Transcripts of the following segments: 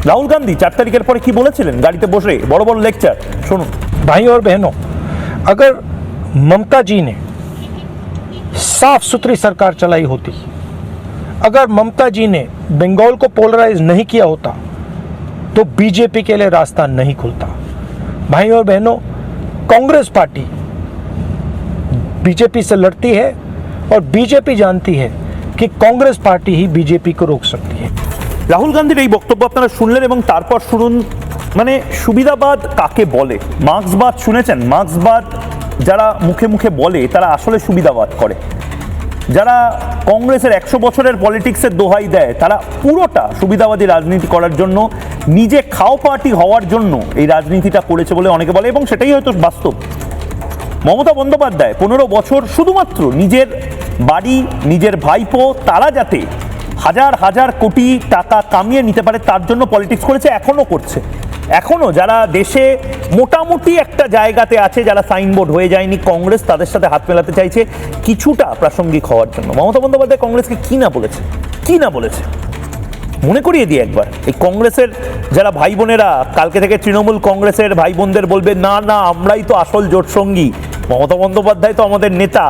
राहुल गांधी 4 तारीखेर परे की बोलेছিলেন गाड़ीते बसे बड़ बड़ लेक्चर शुनुन। भाई और बहनों, अगर ममता जी ने साफ सुथरी सरकार चलाई होती, अगर ममता जी ने बंगाल को पोलराइज नहीं किया होता तो बीजेपी के लिए रास्ता नहीं खुलता। भाई और बहनों, कांग्रेस पार्टी बीजेपी से लड़ती है और बीजेपी जानती है कि कांग्रेस पार्टी ही बीजेपी को रोक सकती है। রাহুল গান্ধীর এই বক্তব্য আপনারা শুনলেন এবং তারপর শুনুন মানে সুবিধাবাদ কাকে বলে। মার্ক্সবাদ শুনেছেন? মার্ক্সবাদ যারা মুখে মুখে বলে তারা আসলে সুবিধাবাদ করে। যারা কংগ্রেসের 100 বছরের পলিটিক্সের দোহাই দেয় তারা পুরোটা সুবিধাবাদী রাজনীতি করার জন্য, নিজে খাও পার্টি হওয়ার জন্য এই রাজনীতিটা করেছে বলে অনেকে বলে এবং সেটাই হয়তো বাস্তব। মমতা বন্দ্যোপাধ্যায় 15 বছর শুধুমাত্র নিজের বাড়ি, নিজের ভাইপো তারা যাতে হাজার হাজার কোটি টাকা কামিয়ে নিতে পারে তার জন্য পলিটিক্স করেছে, এখনো করছে। এখনো যারা দেশে মোটামুটি একটা জায়গাতে আছে, যারা সাইনবোর্ড হয়ে যায়নি কংগ্রেস, তাদের সাথে হাত মেলাতে চাইছে কিছুটা প্রাসঙ্গিক হওয়ার জন্য। মমতা বন্দ্যোপাধ্যায় কংগ্রেসকে কি না বলেছে, কি না বলেছে মনে করিয়ে দিই একবার। এই কংগ্রেসের যারা ভাই বোনেরা কালকে থেকে তৃণমূল কংগ্রেসের ভাই বোনদের বলবে না না আমরাই তো আসল জোটসঙ্গী, মমতা বন্দ্যোপাধ্যায় তো আমাদের নেতা।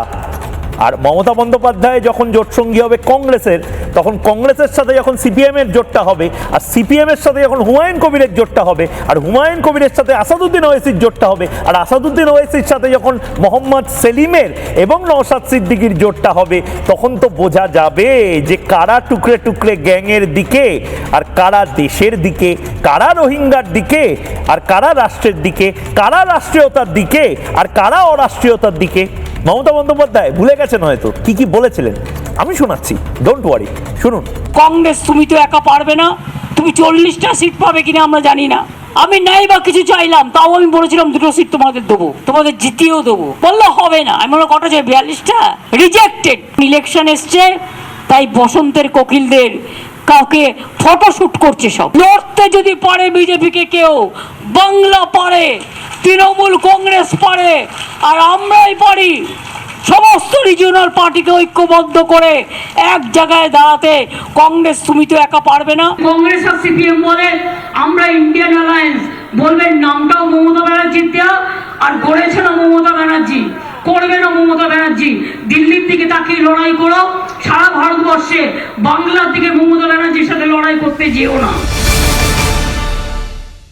আর মমতা বন্দ্যোপাধ্যায় যখন জোটসঙ্গী হবে কংগ্রেসের, তখন কংগ্রেসের সাথে যখন সিপিএম এর জোটটা হবে, আর সিপিএম এর সাথে যখন হুমায়ুন কবিরের জোটটা হবে, আর হুমায়ুন কবিরের সাথে আসাদুদ্দিন ওয়াইসির জোটটা হবে, আর আসাদুদ্দিন ওয়াইসির সাথে যখন মোহাম্মদ সেলিমের এবং নওশাদ সিদ্দিকীর জোটটা হবে, তখন তো বোঝা যাবে যে কারা টুকরে টুকরে গ্যাংয়ের দিকে আর কারা দেশের দিকে, কারা রোহিঙ্গার দিকে আর কারা রাষ্ট্রের দিকে, কারা রাষ্ট্রীয়তার দিকে আর কারা অরাষ্ট্রীয়তার দিকে। মমতা বন্দ্যোপাধ্যায় ভুলে গেছেন হয়তো কি কি বলেছিলেন, আমি শোনাচ্ছি, ডোন্ট ওয়ারি, শুনুন। কংগ্রেস তুমি তো একা পারবে না, তুমি 40টা সিট পাবে কিনা আমরা জানি না। আমি নাই বা কিছু চাইলাম, তাও আমি বলেছিলাম 2টো সিট তোমাদের দেবো, তোমাদের জিতিয়েও দেবো, বললো হবে না। আমি মনে কটা চাই 42টা রিজেক্টেড। ইলেকশন এসছে তাই বসন্তের কোকিলদের কাউকে ফটোশুট করছে সব। লড়তে যদি পারে বিজেপিকে কেউ, বাংলা পারে, তৃণমূল কংগ্রেস পারে, আর আমরাই পারি সমস্ত রিজিওনাল পার্টিকে ঐক্যবদ্ধ করে এক জায়গায় দাঁড়াতে। কংগ্রেস তুমি তো একা পারবে না। কংগ্রেস আর সিপিএম বলে আমরা ইন্ডিয়ান অ্যালায়েন্স, বলবেন নামটাও মমতা ব্যানার্জির দেওয়া, আর গড়েছেন মমতা ব্যানার্জি, করবেন মমতা ব্যানার্জি। দিল্লির দিকে তাকিয়ে লড়াই করো, সারা ভারতবর্ষে বাংলার দিকে মমতা ব্যানার্জির সাথে লড়াই করতে যেও না।